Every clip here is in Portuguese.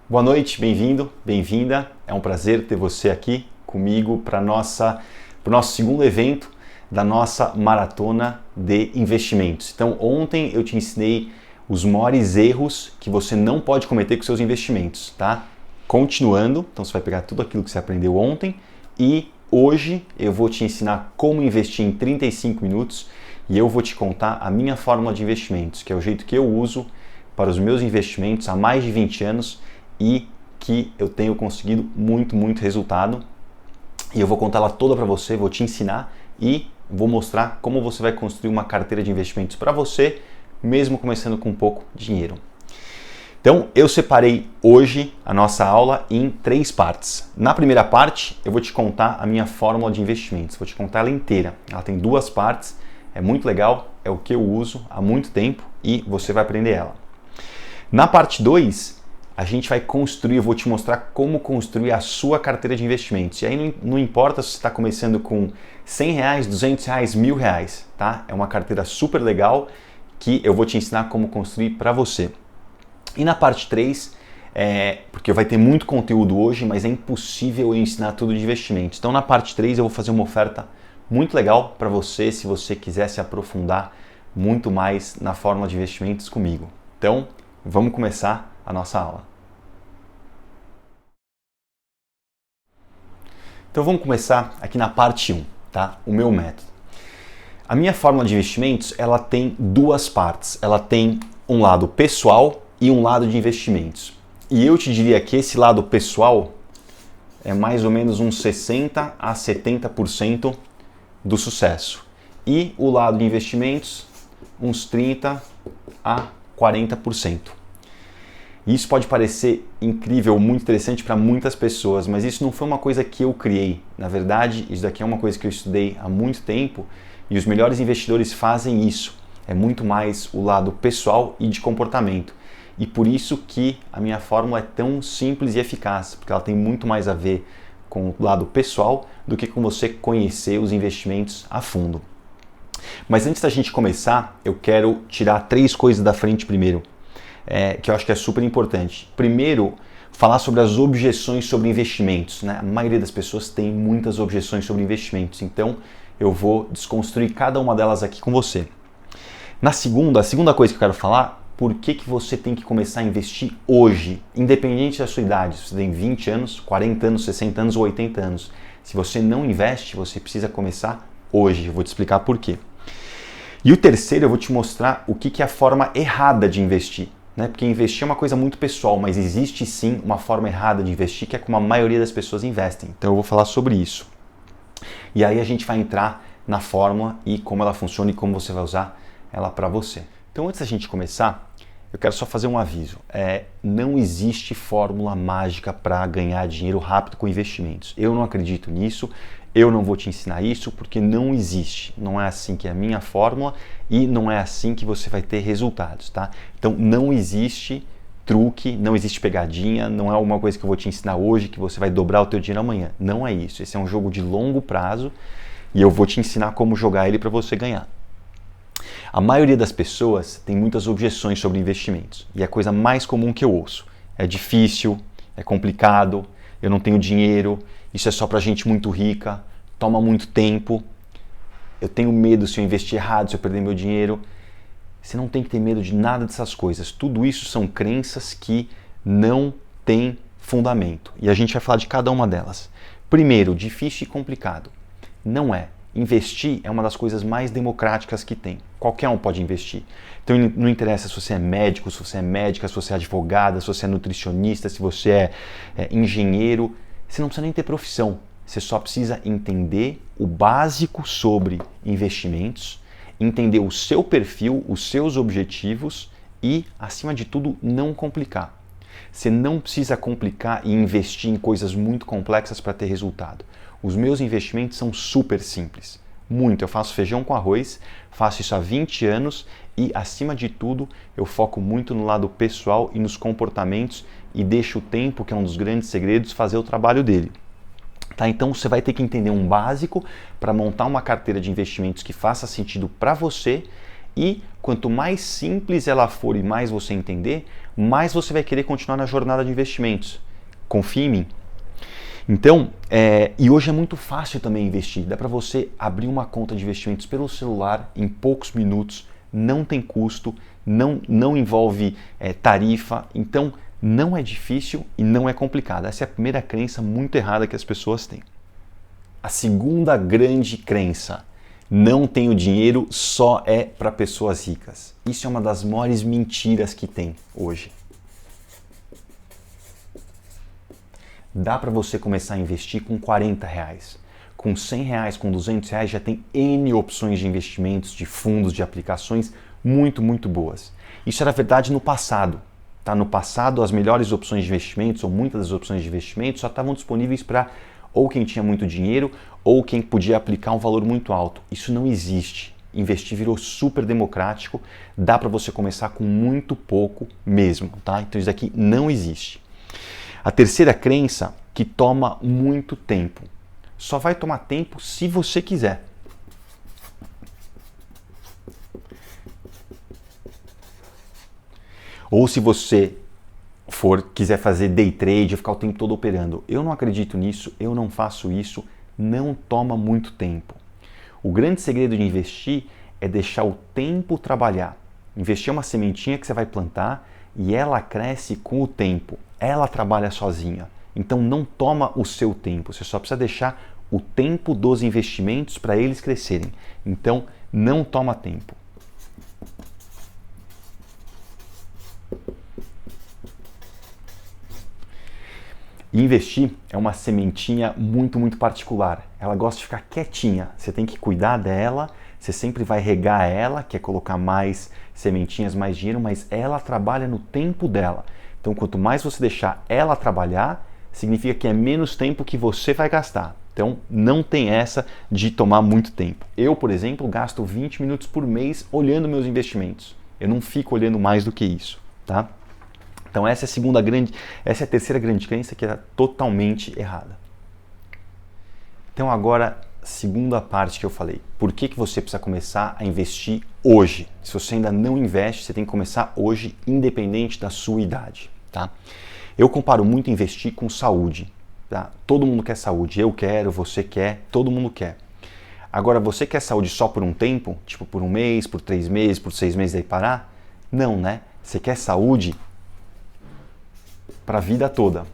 Boa noite, bem-vindo, bem-vinda. É um prazer ter você aqui comigo para o nosso segundo evento da nossa maratona de investimentos. Então, ontem eu te ensinei os maiores erros que você não pode cometer com seus investimentos, tá? Continuando, então você vai pegar tudo aquilo que você aprendeu ontem e hoje eu vou te ensinar como investir em 35 minutos e eu vou te contar a minha fórmula de investimentos, que é o jeito que eu uso para os meus investimentos há mais de 20 anos e que eu tenho conseguido muito resultado. E eu vou contar ela toda para você, vou te ensinar e vou mostrar como você vai construir uma carteira de investimentos para você, mesmo começando com pouco dinheiro. Então, eu separei hoje a nossa aula em 3 partes. Na primeira parte, eu vou te contar a minha fórmula de investimentos, vou te contar ela inteira. Ela tem 2 partes, é muito legal, é o que eu uso há muito tempo e você vai aprender ela. Na parte 2, a gente vai construir, eu vou te mostrar como construir a sua carteira de investimentos. E aí não importa se você está começando com R$100, R$200, R$1.000, tá? É uma carteira super legal que eu vou te ensinar como construir para você. E na parte 3, porque vai ter muito conteúdo hoje, mas é impossível eu ensinar tudo de investimentos. Então na parte 3 eu vou fazer uma oferta muito legal para você, se você quiser se aprofundar muito mais na fórmula de investimentos comigo. Então, vamos começar a nossa aula. Então vamos começar aqui na parte 1, tá? O meu método. A minha fórmula de investimentos, ela tem 2 partes. Ela tem um lado pessoal e um lado de investimentos. E eu te diria que esse lado pessoal é mais ou menos uns 60 a 70% do sucesso. E o lado de investimentos, uns 30 a 40%. Isso pode parecer incrível, muito interessante para muitas pessoas, mas isso não foi uma coisa que eu criei. Na verdade, isso daqui é uma coisa que eu estudei há muito tempo e os melhores investidores fazem isso. É muito mais o lado pessoal e de comportamento. E por isso que a minha fórmula é tão simples e eficaz, porque ela tem muito mais a ver com o lado pessoal do que com você conhecer os investimentos a fundo. Mas antes da gente começar, eu quero tirar 3 coisas da frente primeiro. Que eu acho que é super importante. Primeiro, falar sobre as objeções sobre investimentos, né? A maioria das pessoas tem muitas objeções sobre investimentos, então eu vou desconstruir cada uma delas aqui com você. A segunda coisa que eu quero falar, por que você tem que começar a investir hoje, independente da sua idade, se você tem 20 anos, 40 anos, 60 anos ou 80 anos. Se você não investe, você precisa começar hoje, eu vou te explicar por quê. E o terceiro, eu vou te mostrar o que é a forma errada de investir. Né? Porque investir é uma coisa muito pessoal, mas existe sim uma forma errada de investir, que é como a maioria das pessoas investem. Então eu vou falar sobre isso. E aí a gente vai entrar na fórmula e como ela funciona e como você vai usar ela para você. Então antes da gente começar, eu quero só fazer um aviso. Não existe fórmula mágica para ganhar dinheiro rápido com investimentos. Eu não acredito nisso. Eu não vou te ensinar isso porque não existe. Não é assim que é a minha fórmula e não é assim que você vai ter resultados, tá? Então não existe truque, não existe pegadinha, não é alguma coisa que eu vou te ensinar hoje que você vai dobrar o teu dinheiro amanhã. Não é isso. Esse é um jogo de longo prazo e eu vou te ensinar como jogar ele para você ganhar. A maioria das pessoas tem muitas objeções sobre investimentos e a coisa mais comum que eu ouço é difícil, é complicado, eu não tenho dinheiro, isso é só para gente muito rica, toma muito tempo, eu tenho medo se eu investir errado, se eu perder meu dinheiro. Você não tem que ter medo de nada dessas coisas. Tudo isso são crenças que não têm fundamento. E a gente vai falar de cada uma delas. Primeiro, difícil e complicado. Não é. Investir é uma das coisas mais democráticas que tem. Qualquer um pode investir. Então não interessa se você é médico, se você é médica, se você é advogada, se você é nutricionista, se você é engenheiro. Você não precisa nem ter profissão. Você só precisa entender o básico sobre investimentos, entender o seu perfil, os seus objetivos e, acima de tudo, não complicar. Você não precisa complicar e investir em coisas muito complexas para ter resultado. Os meus investimentos são super simples. Muito. Eu faço feijão com arroz, faço isso há 20 anos e, acima de tudo, eu foco muito no lado pessoal e nos comportamentos e deixo o tempo, que é um dos grandes segredos, fazer o trabalho dele. Tá? Então você vai ter que entender um básico para montar uma carteira de investimentos que faça sentido para você E quanto mais simples ela for e mais você entender, mais você vai querer continuar na jornada de investimentos. Confia em mim. Então, e hoje é muito fácil também investir. Dá para você abrir uma conta de investimentos pelo celular em poucos minutos, não tem custo, não envolve tarifa, então não é difícil e não é complicado. Essa é a primeira crença muito errada que as pessoas têm. A segunda grande crença: não tenho dinheiro, só é para pessoas ricas. Isso é uma das maiores mentiras que tem hoje. Dá para você começar a investir com R$40. Com R$100, com R$200 já tem N opções de investimentos, de fundos, de aplicações muito, muito boas. Isso era verdade no passado. Tá? No passado, as melhores opções de investimentos, ou muitas das opções de investimentos, só estavam disponíveis para ou quem tinha muito dinheiro ou quem podia aplicar um valor muito alto. Isso não existe. Investir virou super democrático, dá para você começar com muito pouco mesmo. Tá? Então isso daqui não existe. A terceira crença, que toma muito tempo. Só vai tomar tempo se você quiser. Ou se você quiser fazer day trade, ficar o tempo todo operando. Eu não acredito nisso, eu não faço isso, não toma muito tempo. O grande segredo de investir é deixar o tempo trabalhar. Investir é uma sementinha que você vai plantar e ela cresce com o tempo. Ela trabalha sozinha. Então não toma o seu tempo, você só precisa deixar o tempo dos investimentos para eles crescerem. Então não toma tempo. Investir é uma sementinha muito, muito particular. Ela gosta de ficar quietinha. Você tem que cuidar dela, você sempre vai regar ela, quer colocar mais sementinhas, mais dinheiro, mas ela trabalha no tempo dela. Então, quanto mais você deixar ela trabalhar, significa que é menos tempo que você vai gastar. Então, não tem essa de tomar muito tempo. Eu, por exemplo, gasto 20 minutos por mês olhando meus investimentos. Eu não fico olhando mais do que isso, tá? Então essa é a terceira grande crença que é totalmente errada. Então agora, segunda parte que eu falei. Por que você precisa começar a investir hoje? Se você ainda não investe, você tem que começar hoje, independente da sua idade, tá? Eu comparo muito investir com saúde, tá? Todo mundo quer saúde. Eu quero, você quer, todo mundo quer. Agora, você quer saúde só por um tempo? Tipo por um mês, por 3 meses, por 6 meses e aí parar? Não, né? Você quer saúde para a vida toda.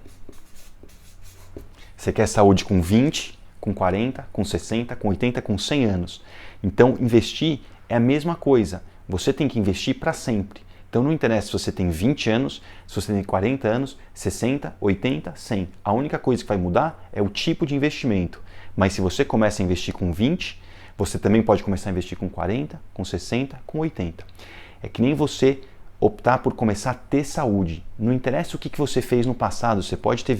Você quer saúde com 20, com 40, com 60, com 80, com 100 anos. Então, investir é a mesma coisa. Você tem que investir para sempre. Então, não interessa se você tem 20 anos, se você tem 40 anos, 60, 80, 100. A única coisa que vai mudar é o tipo de investimento. Mas se você começa a investir com 20, você também pode começar a investir com 40, com 60, com 80. É que nem você optar por começar a ter saúde. Não interessa o que você fez no passado, você pode ter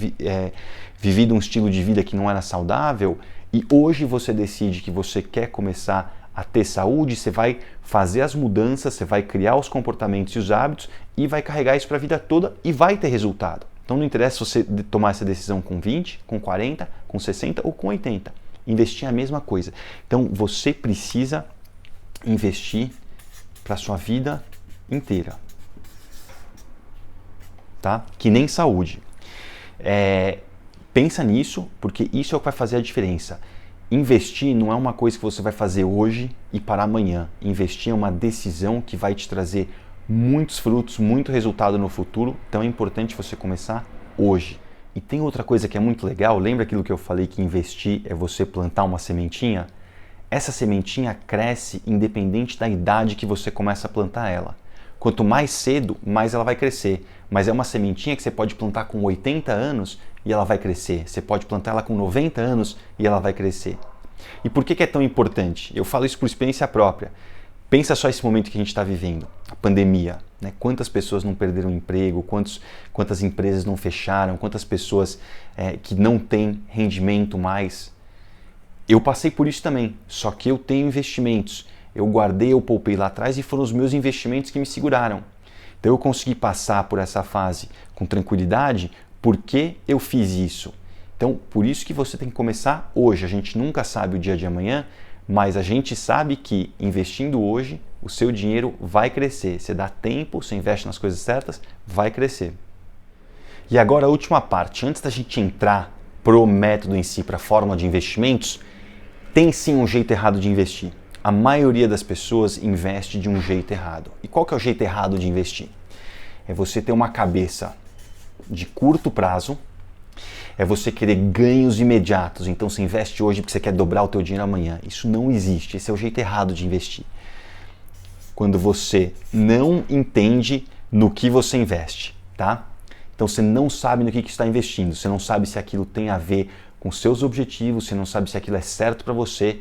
vivido um estilo de vida que não era saudável e hoje você decide que você quer começar a ter saúde, você vai fazer as mudanças, você vai criar os comportamentos e os hábitos e vai carregar isso para a vida toda e vai ter resultado. Então não interessa você tomar essa decisão com 20, com 40, com 60 ou com 80. Investir é a mesma coisa. Então você precisa investir para a sua vida inteira. Tá? Que nem saúde. Pensa nisso, porque isso é o que vai fazer a diferença. Investir não é uma coisa que você vai fazer hoje e parar amanhã. Investir é uma decisão que vai te trazer muitos frutos, muito resultado no futuro. Então é importante você começar hoje. E tem outra coisa que é muito legal. Lembra aquilo que eu falei que investir é você plantar uma sementinha? Essa sementinha cresce independente da idade que você começa a plantar ela. Quanto mais cedo, mais ela vai crescer. Mas é uma sementinha que você pode plantar com 80 anos e ela vai crescer. Você pode plantar ela com 90 anos e ela vai crescer. E por que é tão importante? Eu falo isso por experiência própria. Pensa só esse momento que a gente está vivendo, a pandemia. Né? Quantas pessoas não perderam emprego, quantas empresas não fecharam, quantas pessoas que não têm rendimento mais. Eu passei por isso também, só que eu tenho investimentos. Eu guardei, eu poupei lá atrás e foram os meus investimentos que me seguraram. Então eu consegui passar por essa fase com tranquilidade porque eu fiz isso. Então por isso que você tem que começar hoje. A gente nunca sabe o dia de amanhã, mas a gente sabe que investindo hoje o seu dinheiro vai crescer. Você dá tempo, você investe nas coisas certas, vai crescer. E agora a última parte, antes da gente entrar pro método em si, para a fórmula de investimentos, tem sim um jeito errado de investir. A maioria das pessoas investe de um jeito errado. E qual que é o jeito errado de investir? É você ter uma cabeça de curto prazo, é você querer ganhos imediatos. Então você investe hoje porque você quer dobrar o teu dinheiro amanhã. Isso não existe, esse é o jeito errado de investir. Quando você não entende no que você investe, tá? Então você não sabe no que está investindo, você não sabe se aquilo tem a ver com seus objetivos, você não sabe se aquilo é certo para você.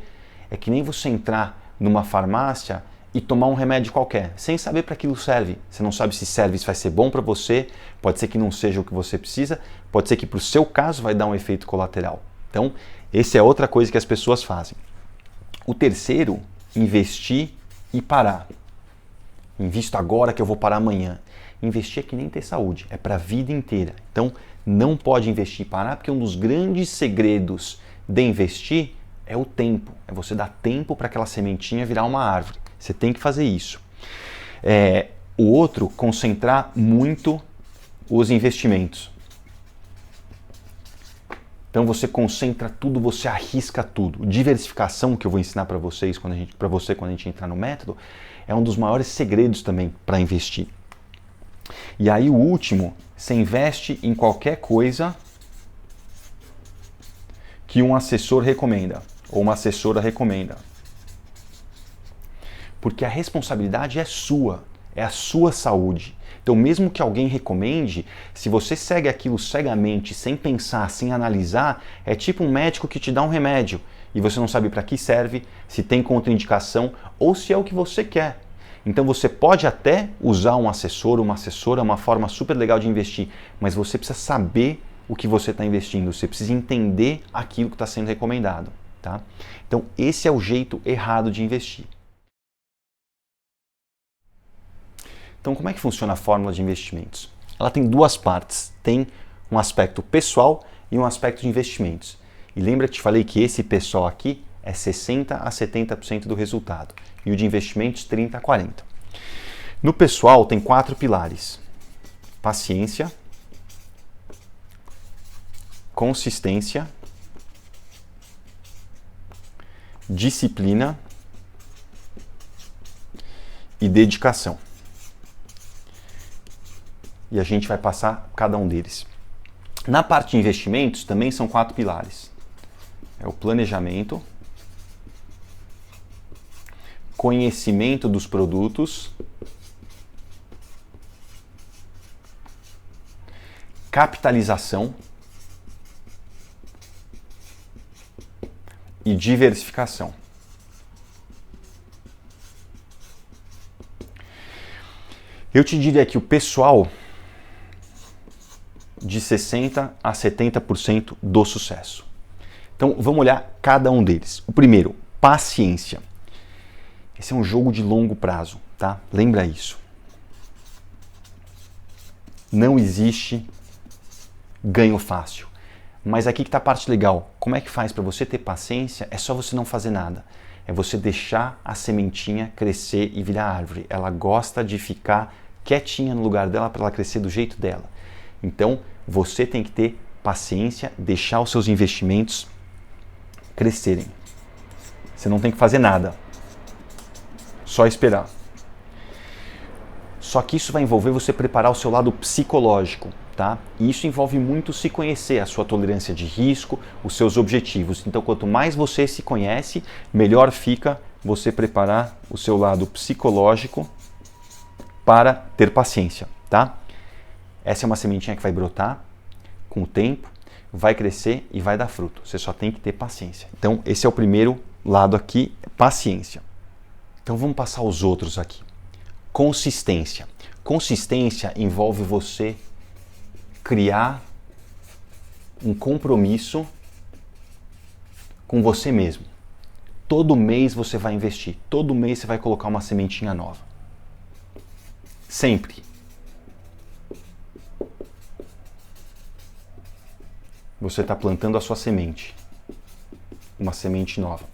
É que nem você entrar numa farmácia e tomar um remédio qualquer, sem saber para aquilo serve. Você não sabe se serve, se vai ser bom para você, pode ser que não seja o que você precisa, pode ser que para o seu caso vai dar um efeito colateral. Então, essa é outra coisa que as pessoas fazem. O terceiro, investir e parar. Invisto agora que eu vou parar amanhã. Investir é que nem ter saúde, é para a vida inteira. Então, não pode investir e parar, porque um dos grandes segredos de investir é o tempo. É você dar tempo para aquela sementinha virar uma árvore. Você tem que fazer isso. O outro, concentrar muito os investimentos. Então você concentra tudo, você arrisca tudo. Diversificação, que eu vou ensinar para você quando a gente entrar no método, é um dos maiores segredos também para investir. E aí o último, você investe em qualquer coisa que um assessor recomenda ou uma assessora recomenda. Porque a responsabilidade é sua, é a sua saúde. Então mesmo que alguém recomende, se você segue aquilo cegamente, sem pensar, sem analisar, é tipo um médico que te dá um remédio e você não sabe para que serve, se tem contraindicação ou se é o que você quer. Então você pode até usar um assessor, uma assessora, uma forma super legal de investir, mas você precisa saber o que você está investindo, você precisa entender aquilo que está sendo recomendado. Tá? Então esse é o jeito errado de investir. Então como é que funciona a fórmula de investimentos? Ela tem duas partes, tem um aspecto pessoal e um aspecto de investimentos. E lembra que te falei que esse pessoal aqui é 60% a 70% do resultado e o de investimentos 30% a 40%. No pessoal tem 4 pilares: paciência, consistência, disciplina e dedicação. E a gente vai passar cada um deles. Na parte de investimentos também são 4 pilares. É o planejamento, conhecimento dos produtos, capitalização e diversificação. Eu te diria que o pessoal de 60% a 70% do sucesso. Então vamos olhar cada um deles. O primeiro, paciência. Esse é um jogo de longo prazo, tá? Lembra isso. Não existe ganho fácil. Mas aqui que está a parte legal. Como é que faz para você ter paciência? É só você não fazer nada. É você deixar a sementinha crescer e virar árvore. Ela gosta de ficar quietinha no lugar dela para ela crescer do jeito dela. Então, você tem que ter paciência, deixar os seus investimentos crescerem. Você não tem que fazer nada. Só esperar. Só que isso vai envolver você preparar o seu lado psicológico, tá? E isso envolve muito se conhecer, a sua tolerância de risco, os seus objetivos. Então, quanto mais você se conhece, melhor fica você preparar o seu lado psicológico para ter paciência, tá? Essa é uma sementinha que vai brotar com o tempo, vai crescer e vai dar fruto. Você só tem que ter paciência. Então, esse é o primeiro lado aqui, paciência. Então, vamos passar os outros aqui. Consistência. Consistência envolve você criar um compromisso com você mesmo. Todo mês você vai investir, todo mês você vai colocar uma sementinha nova. Sempre. Você está plantando a sua semente, uma semente nova.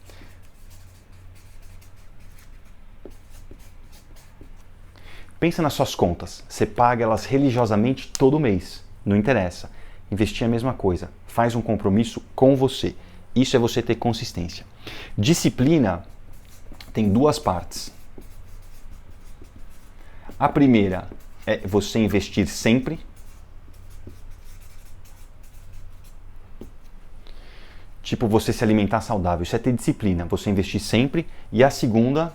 Pensa nas suas contas, você paga elas religiosamente todo mês, não interessa. Investir é a mesma coisa, faz um compromisso com você. Isso é você ter consistência. Disciplina tem duas partes. A primeira é você investir sempre. Tipo, você se alimentar saudável. Isso é ter disciplina, você investir sempre. E a segunda,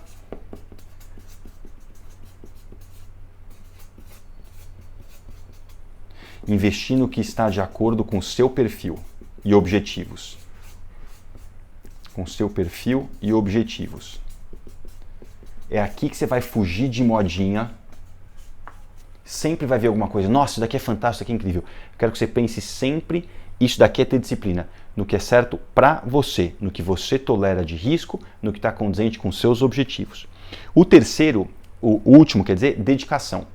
investir no que está de acordo com o seu perfil e objetivos. Com o seu perfil e objetivos. É aqui que você vai fugir de modinha. Sempre vai ver alguma coisa. Nossa, isso daqui é fantástico, isso daqui é incrível. Eu quero que você pense sempre, isso daqui é ter disciplina. No que é certo para você, no que você tolera de risco, no que está condizente com seus objetivos. O terceiro, o último, quer dizer, dedicação.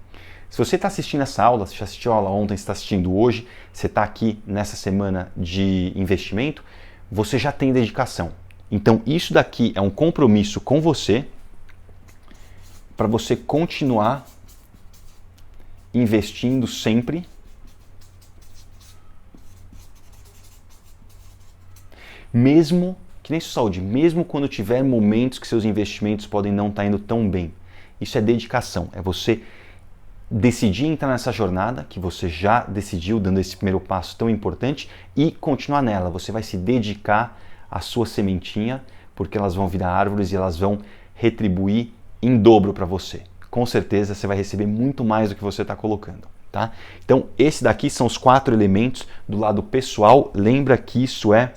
Se você está assistindo essa aula, você já assistiu a aula ontem, você está assistindo hoje, você está aqui nessa semana de investimento, você já tem dedicação. Então isso daqui é um compromisso com você para você continuar investindo sempre, mesmo, que nem sua saúde, mesmo quando tiver momentos que seus investimentos podem não estar indo tão bem. Isso é dedicação, é você decidir entrar nessa jornada que você já decidiu, dando esse primeiro passo tão importante, e continuar nela. Você vai se dedicar à sua sementinha, porque elas vão virar árvores e elas vão retribuir em dobro para você. Com certeza você vai receber muito mais do que você está colocando, tá? Então, esse daqui são os 4 elementos do lado pessoal. Lembra que isso é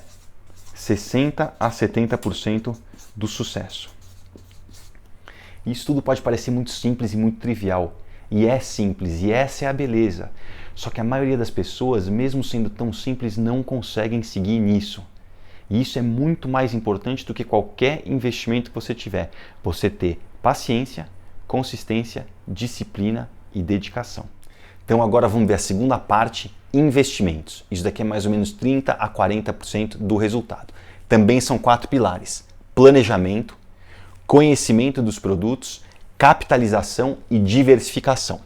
60 a 70% do sucesso. Isso tudo pode parecer muito simples e muito trivial. E é simples, e essa é a beleza. Só que a maioria das pessoas, mesmo sendo tão simples, não conseguem seguir nisso. E isso é muito mais importante do que qualquer investimento que você tiver. Você ter paciência, consistência, disciplina e dedicação. Então agora vamos ver a segunda parte, investimentos. Isso daqui é mais ou menos 30 a 40% do resultado. Também são 4 pilares: planejamento, conhecimento dos produtos, capitalização e diversificação.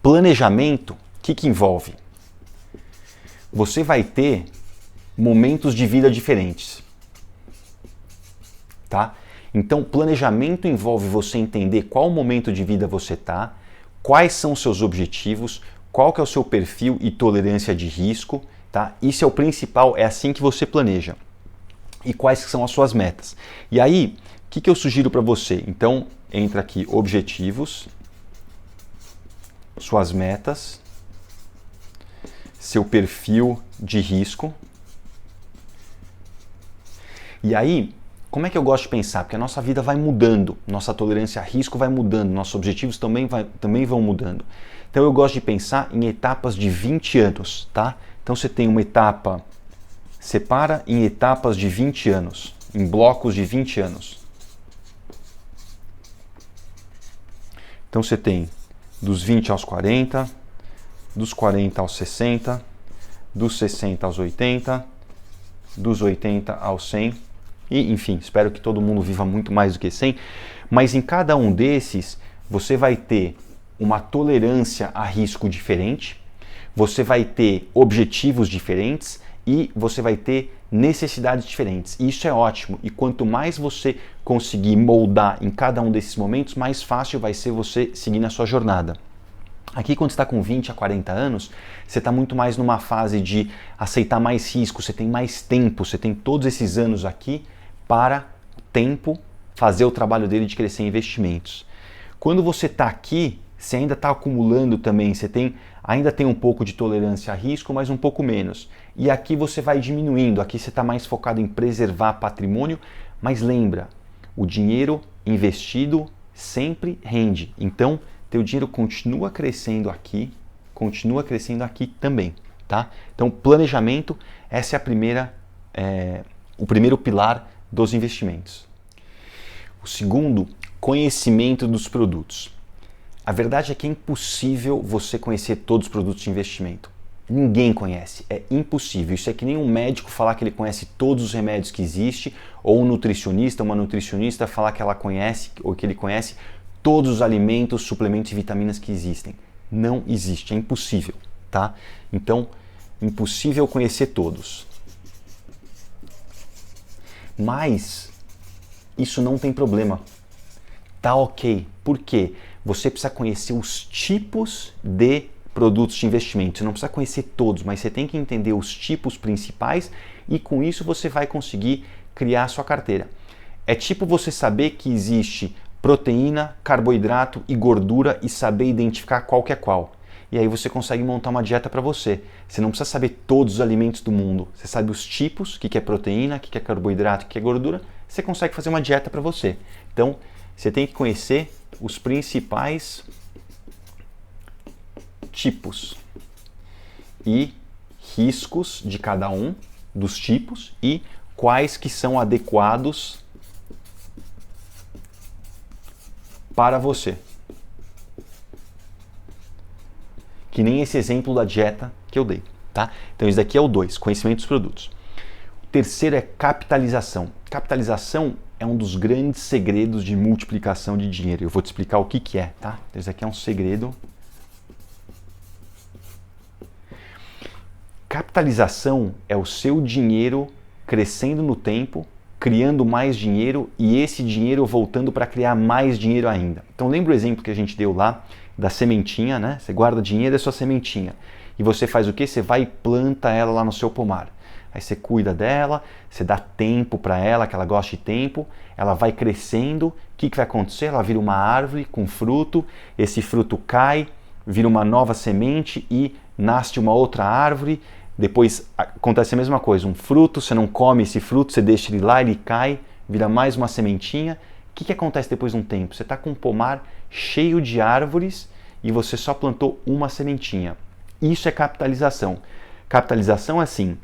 Planejamento, o que envolve? Você vai ter momentos de vida diferentes, tá? Então, planejamento envolve você entender qual momento de vida você está, quais são os seus objetivos, qual que é o seu perfil e tolerância de risco, tá? Isso é o principal, é assim que você planeja. E quais são as suas metas. E aí, o que eu sugiro para você? Então, entra aqui objetivos, suas metas, seu perfil de risco. E aí, como é que eu gosto de pensar? Porque a nossa vida vai mudando, nossa tolerância a risco vai mudando, nossos objetivos também vão mudando. Então eu gosto de pensar em etapas de 20 anos, tá? Então você tem uma etapa, separa em etapas de 20 anos, em blocos de 20 anos. Então você tem dos 20 aos 40, dos 40 aos 60, dos 60 aos 80, dos 80 aos 100, e enfim, espero que todo mundo viva muito mais do que 100, mas em cada um desses você vai ter uma tolerância a risco diferente, você vai ter objetivos diferentes e você vai ter necessidades diferentes. E isso é ótimo, e quanto mais você conseguir moldar em cada um desses momentos, mais fácil vai ser você seguir na sua jornada. Aqui, quando você está com 20 a 40 anos, você está muito mais numa fase de aceitar mais risco, você tem mais tempo, você tem todos esses anos aqui para fazer o trabalho dele de crescer em investimentos. Quando você está aqui, você ainda está acumulando também, ainda tem um pouco de tolerância a risco, mas um pouco menos. E aqui você vai diminuindo, aqui você está mais focado em preservar patrimônio, mas lembra, o dinheiro investido sempre rende. Então, teu dinheiro continua crescendo aqui também, tá? Então, planejamento, essa é o primeiro pilar dos investimentos. O segundo, conhecimento dos produtos. A verdade é que é impossível você conhecer todos os produtos de investimento. Ninguém conhece, é impossível. Isso é que nem um médico falar que ele conhece todos os remédios que existem, ou um nutricionista, uma nutricionista falar que ela conhece ou que ele conhece todos os alimentos, suplementos e vitaminas que existem. Não existe, é impossível, tá? Então, impossível conhecer todos. Mas isso não tem problema. Tá ok. Por quê? Você precisa conhecer os tipos de produtos de investimento. Você não precisa conhecer todos, mas você tem que entender os tipos principais e com isso você vai conseguir criar a sua carteira. É tipo você saber que existe proteína, carboidrato e gordura e saber identificar qual que é qual. E aí você consegue montar uma dieta para você. Você não precisa saber todos os alimentos do mundo. Você sabe os tipos, o que é proteína, o que é carboidrato, o que é gordura. Você consegue fazer uma dieta para você. Então, você tem que conhecer os principais tipos e riscos de cada um dos tipos e quais que são adequados para você. Que nem esse exemplo da dieta que eu dei, tá? Então, isso daqui é o 2, conhecimento dos produtos. O terceiro é capitalização. Capitalização é um dos grandes segredos de multiplicação de dinheiro. Eu vou te explicar o que que é, tá? Então, isso aqui é um segredo. Capitalização é o seu dinheiro crescendo no tempo, criando mais dinheiro e esse dinheiro voltando para criar mais dinheiro ainda. Então, lembra o exemplo que a gente deu lá da sementinha, né? Você guarda dinheiro, é sua sementinha. E você faz o quê? Você vai e planta ela lá no seu pomar. Aí você cuida dela, você dá tempo para ela, que ela gosta de tempo, ela vai crescendo. O que vai acontecer? Ela vira uma árvore com fruto, esse fruto cai, vira uma nova semente e nasce uma outra árvore. Depois acontece a mesma coisa, um fruto, você não come esse fruto, você deixa ele lá, ele cai, vira mais uma sementinha. O que acontece depois de um tempo? Você está com um pomar cheio de árvores e você só plantou uma sementinha. Isso é capitalização. Capitalização é assim,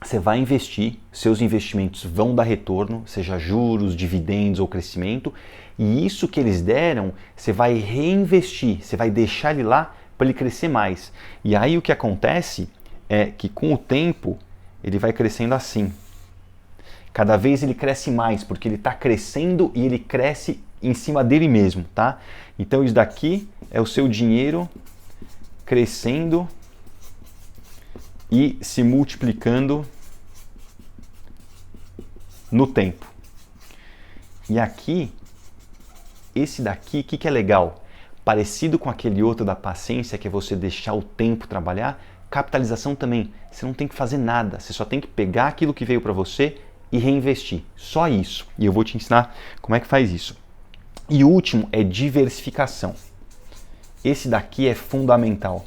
você vai investir, seus investimentos vão dar retorno, seja juros, dividendos ou crescimento, e isso que eles deram, você vai reinvestir, você vai deixar ele lá para ele crescer mais. E aí o que acontece é que com o tempo ele vai crescendo assim. Cada vez ele cresce mais, porque ele está crescendo e ele cresce em cima dele mesmo, tá? Então isso daqui é o seu dinheiro crescendo e se multiplicando no tempo. E aqui, esse daqui, o que é legal? Parecido com aquele outro da paciência, que é você deixar o tempo trabalhar, capitalização também. Você não tem que fazer nada, você só tem que pegar aquilo que veio para você e reinvestir. Só isso. E eu vou te ensinar como é que faz isso. E o último é diversificação. Esse daqui é fundamental.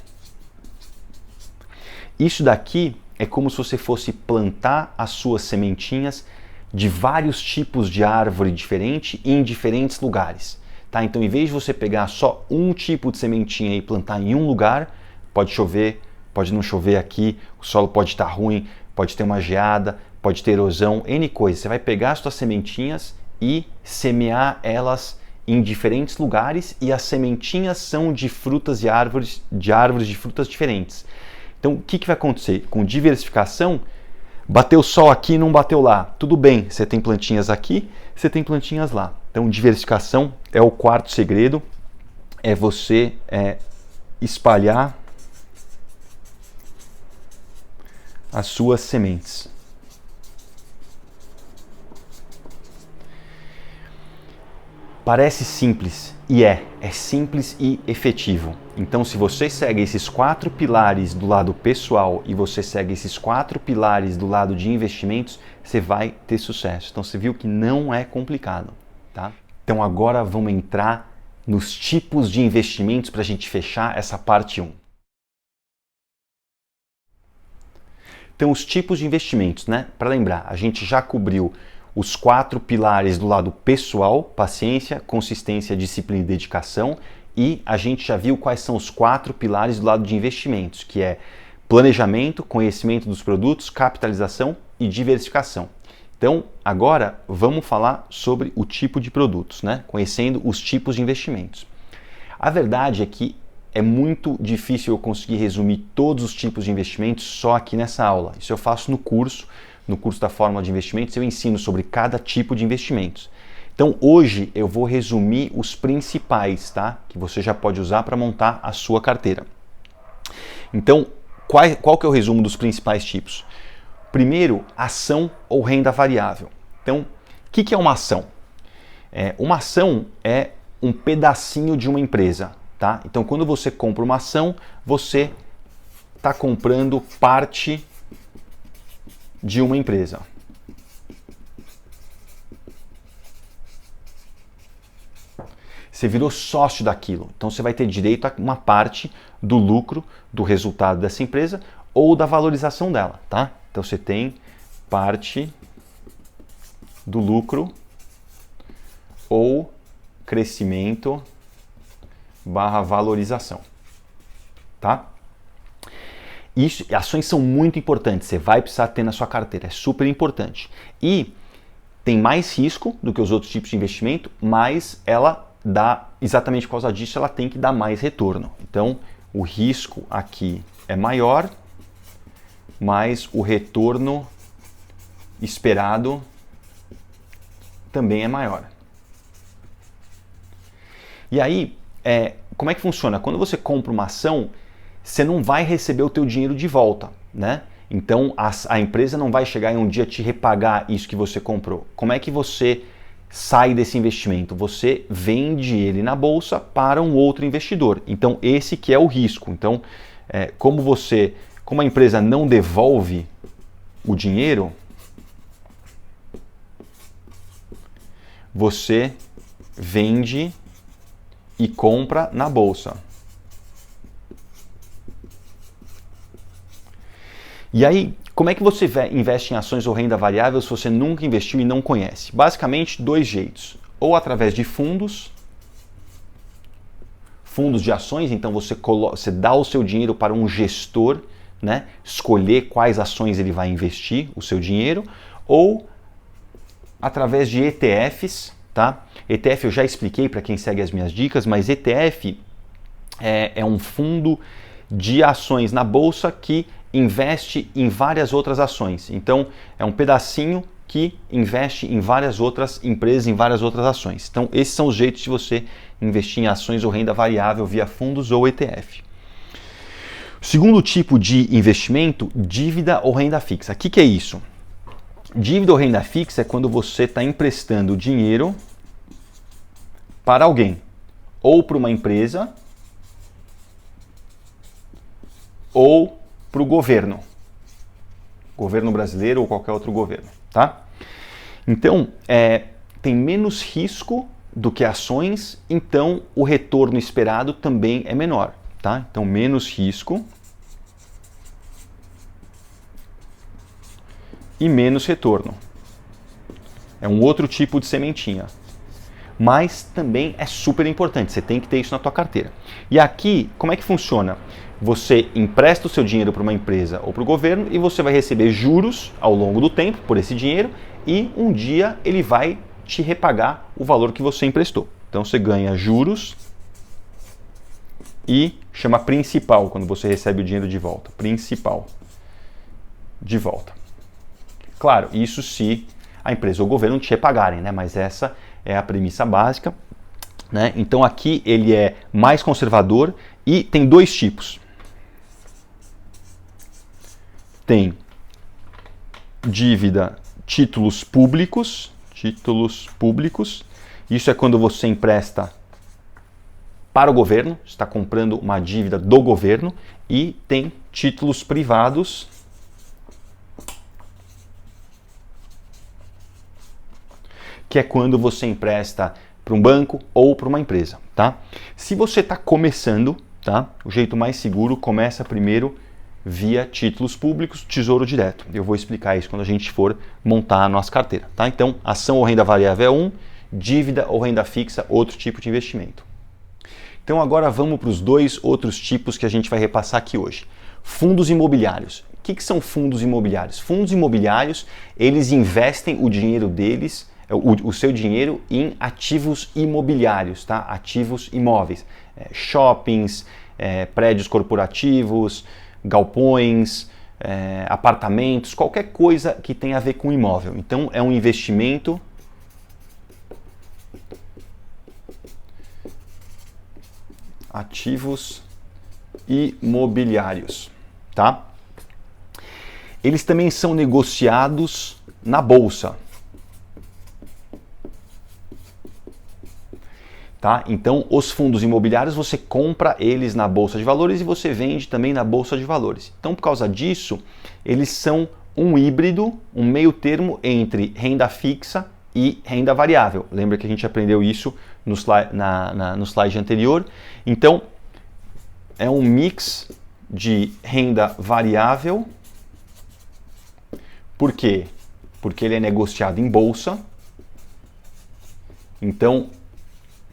Isso daqui é como se você fosse plantar as suas sementinhas de vários tipos de árvore diferente em diferentes lugares. Tá? Então, em vez de você pegar só um tipo de sementinha e plantar em um lugar, pode chover, pode não chover aqui, o solo pode estar ruim, pode ter uma geada, pode ter erosão, N coisas. Você vai pegar as suas sementinhas e semear elas em diferentes lugares e as sementinhas são de frutas e árvores de frutas diferentes. Então, o que vai acontecer? Com diversificação, bateu sol aqui e não bateu lá. Tudo bem, você tem plantinhas aqui, você tem plantinhas lá. Então, diversificação é o quarto segredo, é você espalhar as suas sementes. Parece simples, e é simples e efetivo. Então, se você segue esses 4 pilares do lado pessoal e você segue esses 4 pilares do lado de investimentos, você vai ter sucesso. Então, você viu que não é complicado, tá? Então, agora vamos entrar nos tipos de investimentos para a gente fechar essa parte 1. Então, os tipos de investimentos, né? Para lembrar, a gente já cobriu os 4 pilares do lado pessoal, paciência, consistência, disciplina e dedicação, e a gente já viu quais são os 4 pilares do lado de investimentos, que é planejamento, conhecimento dos produtos, capitalização e diversificação. Então, agora vamos falar sobre o tipo de produtos, né? Conhecendo os tipos de investimentos. A verdade é que é muito difícil eu conseguir resumir todos os tipos de investimentos só aqui nessa aula. Isso eu faço no curso da Fórmula de Investimentos, eu ensino sobre cada tipo de investimentos. Então hoje eu vou resumir os principais, tá? Que você já pode usar para montar a sua carteira. Então, qual que é o resumo dos principais tipos? Primeiro, ação ou renda variável. Então, o que é uma ação? Uma ação é um pedacinho de uma empresa, tá? Então, quando você compra uma ação, você está comprando parte de uma empresa. Você virou sócio daquilo, então você vai ter direito a uma parte do lucro, do resultado dessa empresa ou da valorização dela, tá? Então você tem parte do lucro ou crescimento barra valorização, tá? Isso, ações são muito importantes, você vai precisar ter na sua carteira, é super importante. E tem mais risco do que os outros tipos de investimento, mas ela dá, exatamente por causa disso, ela tem que dar mais retorno. Então, o risco aqui é maior, mas o retorno esperado também é maior. E aí, como é que funciona? Quando você compra uma ação, você não vai receber o teu dinheiro de volta, né? Então, a empresa não vai chegar em um dia te repagar isso que você comprou. Como é que você sai desse investimento? Você vende ele na bolsa para um outro investidor. Então, esse que é o risco. Então, como a empresa não devolve o dinheiro, você vende e compra na bolsa. E aí, como é que você investe em ações ou renda variável se você nunca investiu e não conhece? Basicamente, dois jeitos. Ou através de fundos de ações, então você dá o seu dinheiro para um gestor, né, escolher quais ações ele vai investir o seu dinheiro, ou através de ETFs, tá? ETF eu já expliquei para quem segue as minhas dicas, mas ETF é um fundo de ações na bolsa que investe em várias outras ações. Então, é um pedacinho que investe em várias outras empresas, em várias outras ações. Então, esses são os jeitos de você investir em ações ou renda variável via fundos ou ETF. O segundo tipo de investimento, dívida ou renda fixa. O que é isso? Dívida ou renda fixa é quando você está emprestando dinheiro para alguém, ou para uma empresa, ou para o governo brasileiro ou qualquer outro governo, tá? Então, tem menos risco do que ações, então o retorno esperado também é menor, tá? Então, menos risco e menos retorno. É um outro tipo de sementinha. Mas também é super importante, você tem que ter isso na tua carteira. E aqui, como é que funciona? Você empresta o seu dinheiro para uma empresa ou para o governo e você vai receber juros ao longo do tempo por esse dinheiro e um dia ele vai te repagar o valor que você emprestou. Então você ganha juros e chama principal quando você recebe o dinheiro de volta. Principal de volta. Claro, isso se a empresa ou o governo te repagarem, né? Mas essa é a premissa básica, né? Então aqui ele é mais conservador e tem dois tipos. Tem dívida, títulos públicos. Isso é quando você empresta para o governo, está comprando uma dívida do governo, e tem títulos privados, que é quando você empresta para um banco ou para uma empresa, tá? Se você está começando, tá? O jeito mais seguro, começa primeiro via títulos públicos, tesouro direto. Eu vou explicar isso quando a gente for montar a nossa carteira, tá? Então, ação ou renda variável é um, dívida ou renda fixa, outro tipo de investimento. Então, agora vamos para os dois outros tipos que a gente vai repassar aqui hoje. Fundos imobiliários. O que são fundos imobiliários? Fundos imobiliários, eles investem o dinheiro deles, o seu dinheiro em ativos imobiliários, tá? Ativos imóveis, shoppings, prédios corporativos, galpões, apartamentos, qualquer coisa que tenha a ver com imóvel. Então, é um investimento ativos imobiliários, tá? Eles também são negociados na bolsa. Tá? Então, os fundos imobiliários, você compra eles na Bolsa de Valores e você vende também na Bolsa de Valores. Então, por causa disso, eles são um híbrido, um meio termo entre renda fixa e renda variável. Lembra que a gente aprendeu isso no slide anterior? Então, é um mix de renda variável. Por quê? Porque ele é negociado em bolsa. Então,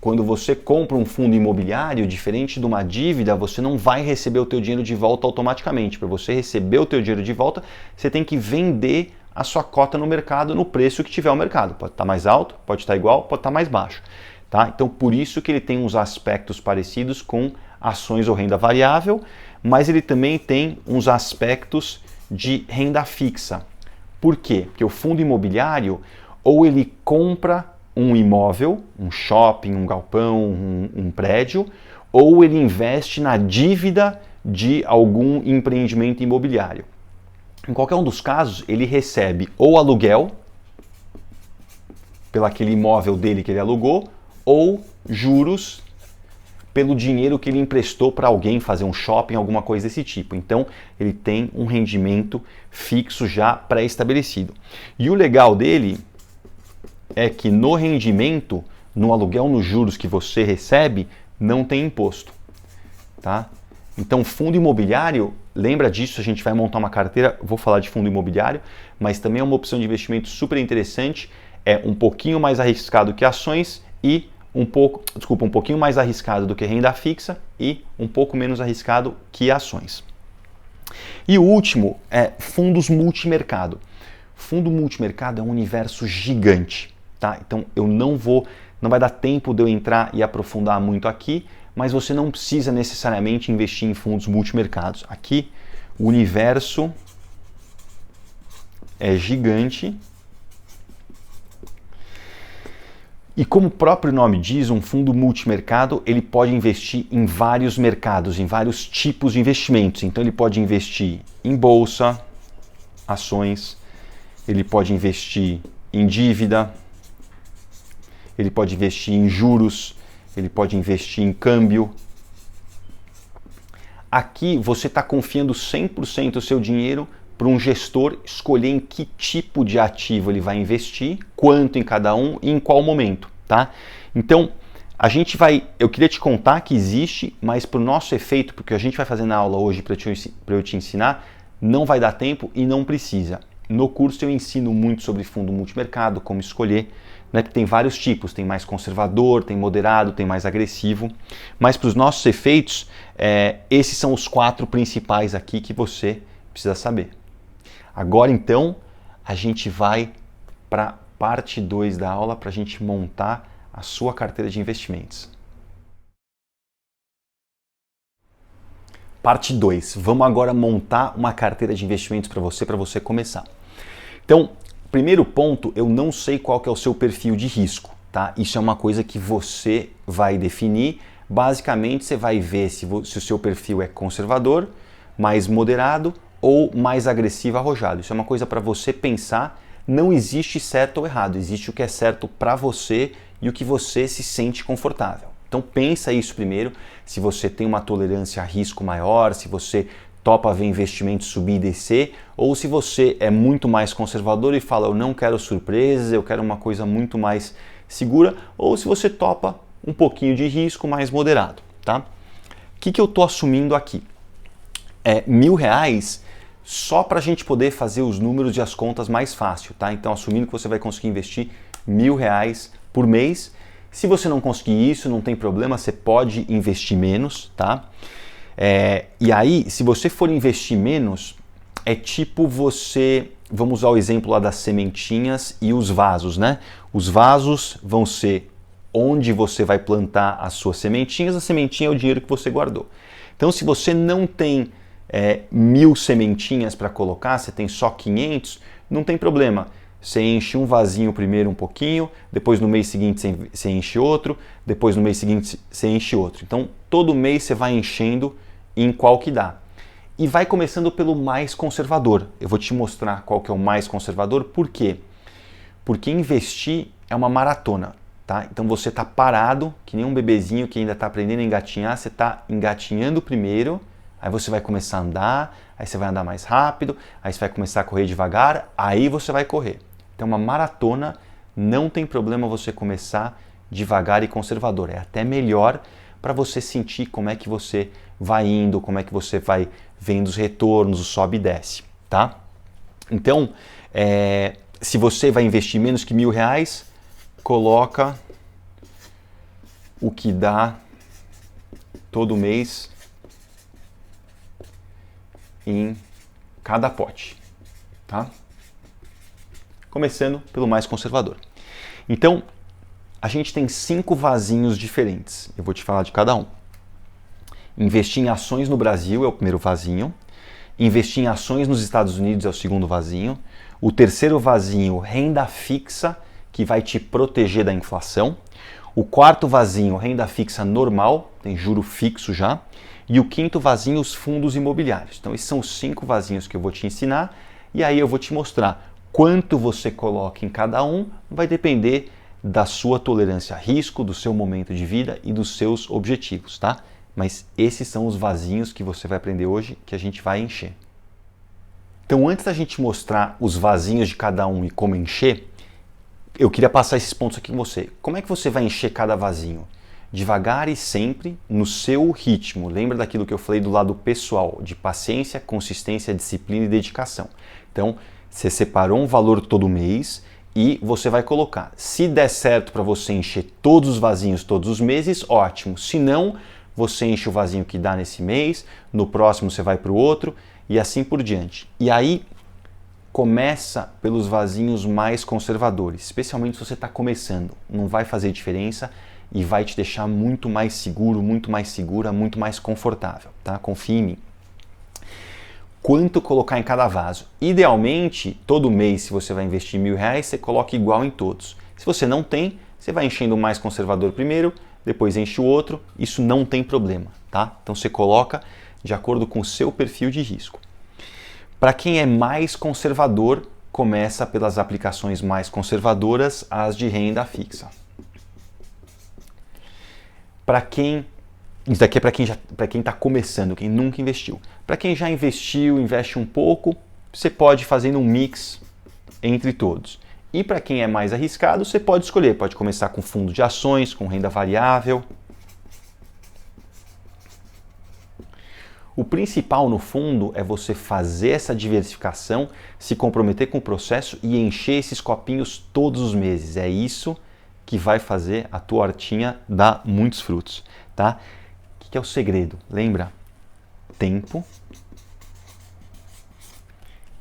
quando você compra um fundo imobiliário, diferente de uma dívida, você não vai receber o teu dinheiro de volta automaticamente. Para você receber o teu dinheiro de volta, você tem que vender a sua cota no mercado no preço que tiver o mercado. Pode estar mais alto, pode estar igual, pode estar mais baixo. Tá? Então, por isso que ele tem uns aspectos parecidos com ações ou renda variável, mas ele também tem uns aspectos de renda fixa. Por quê? Porque o fundo imobiliário, ou ele compra um imóvel, um shopping, um galpão, um prédio, ou ele investe na dívida de algum empreendimento imobiliário. Em qualquer um dos casos, ele recebe ou aluguel, pelo aquele imóvel dele que ele alugou, ou juros pelo dinheiro que ele emprestou para alguém fazer um shopping, alguma coisa desse tipo. Então, ele tem um rendimento fixo já pré-estabelecido. E o legal dele é que no rendimento, no aluguel, nos juros que você recebe, não tem imposto, tá? Então, fundo imobiliário, lembra disso, a gente vai montar uma carteira, vou falar de fundo imobiliário, mas também é uma opção de investimento super interessante, é um pouquinho mais arriscado que ações e um pouquinho mais arriscado do que renda fixa e um pouco menos arriscado que ações. E o último é fundos multimercado. Fundo multimercado é um universo gigante. Tá? Então não vai dar tempo de eu entrar e aprofundar muito aqui, mas você não precisa necessariamente investir em fundos multimercados. Aqui o universo é gigante. E como o próprio nome diz, um fundo multimercado, ele pode investir em vários mercados, em vários tipos de investimentos. Então ele pode investir em bolsa, ações, ele pode investir em dívida, ele pode investir em juros, ele pode investir em câmbio. Aqui você está confiando 100% do seu dinheiro para um gestor escolher em que tipo de ativo ele vai investir, quanto em cada um e em qual momento, tá? Então, eu queria te contar que existe, mas para o nosso efeito, porque a gente vai fazer na aula hoje para eu te ensinar, não vai dar tempo e não precisa. No curso eu ensino muito sobre fundo multimercado, como escolher, né? Tem vários tipos, tem mais conservador, tem moderado, tem mais agressivo, mas para os nossos efeitos, esses são os 4 principais aqui que você precisa saber. Agora então, a gente vai para a parte 2 da aula para a gente montar a sua carteira de investimentos. Parte 2. Vamos agora montar uma carteira de investimentos para você começar. Então, primeiro ponto, eu não sei qual que é o seu perfil de risco, tá? Isso é uma coisa que você vai definir. Basicamente, você vai ver se o seu perfil é conservador, mais moderado ou mais agressivo, arrojado. Isso é uma coisa para você pensar. Não existe certo ou errado, existe o que é certo para você e o que você se sente confortável. Então pensa isso primeiro, se você tem uma tolerância a risco maior, se você topa ver investimentos subir e descer, ou se você é muito mais conservador e fala, eu não quero surpresas, eu quero uma coisa muito mais segura, ou se você topa um pouquinho de risco mais moderado, tá? O que eu estou assumindo aqui? R$1.000 só para a gente poder fazer os números e as contas mais fácil, tá? Então assumindo que você vai conseguir investir R$1.000 por mês. Se você não conseguir isso, não tem problema, você pode investir menos, tá? E aí, se você for investir menos, é tipo vamos usar o exemplo lá das sementinhas e os vasos, né? Os vasos vão ser onde você vai plantar as suas sementinhas, a sementinha é o dinheiro que você guardou. Então, se você não tem 1.000 sementinhas para colocar, você tem só 500, não tem problema. você enche um vasinho primeiro um pouquinho, depois no mês seguinte você enche outro, depois no mês seguinte você enche outro. Então, todo mês você vai enchendo em qual que dá. E vai começando pelo mais conservador. Eu vou te mostrar qual que é o mais conservador. Por quê? Porque investir é uma maratona, tá? Então você está parado, que nem um bebezinho que ainda está aprendendo a engatinhar, você está engatinhando primeiro, aí você vai começar a andar, aí você vai andar mais rápido, aí você vai começar a correr devagar, aí você vai correr. Então uma maratona, não tem problema você começar devagar e conservador. É até melhor para você sentir como é que você vai indo, como é que você vai vendo os retornos, o sobe e desce, tá? Então, se você vai investir menos que R$1.000, coloca o que dá todo mês em cada pote, tá? Começando pelo mais conservador. Então, a gente tem 5 vasinhos diferentes. Eu vou te falar de cada um. Investir em ações no Brasil é o primeiro vasinho. Investir em ações nos Estados Unidos é o segundo vasinho. O terceiro vasinho, renda fixa, que vai te proteger da inflação. O quarto vasinho, renda fixa normal, tem juro fixo já. E o quinto vasinho, os fundos imobiliários. Então, esses são os 5 vasinhos que eu vou te ensinar. E aí eu vou te mostrar quanto você coloca em cada um, vai depender da sua tolerância a risco, do seu momento de vida e dos seus objetivos, tá? Mas esses são os vasinhos que você vai aprender hoje, que a gente vai encher. Então, antes da gente mostrar os vasinhos de cada um e como encher, eu queria passar esses pontos aqui com você. Como é que você vai encher cada vasinho? Devagar e sempre, no seu ritmo. Lembra daquilo que eu falei do lado pessoal, de paciência, consistência, disciplina e dedicação. Então, você separou um valor todo mês e você vai colocar. Se der certo para você encher todos os vasinhos todos os meses, ótimo. Se não, você enche o vasinho que dá nesse mês, no próximo você vai para o outro e assim por diante. E aí, começa pelos vasinhos mais conservadores, especialmente se você está começando. Não vai fazer diferença e vai te deixar muito mais seguro, muito mais segura, muito mais confortável, tá? Confia em mim. Quanto colocar em cada vaso? Idealmente, todo mês, se você vai investir R$1.000, você coloca igual em todos. Se você não tem, você vai enchendo o mais conservador primeiro, depois enche o outro, isso não tem problema, tá? Então você coloca de acordo com o seu perfil de risco. Para quem é mais conservador, começa pelas aplicações mais conservadoras, as de renda fixa. Isso daqui é para quem está começando, quem nunca investiu. Para quem já investiu, investe um pouco, você pode fazer um mix entre todos. E para quem é mais arriscado, você pode escolher, pode começar com fundo de ações, com renda variável. O principal no fundo é você fazer essa diversificação, se comprometer com o processo e encher esses copinhos todos os meses. É isso que vai fazer a tua hortinha dar muitos frutos, tá? O que é o segredo? Lembra? Tempo.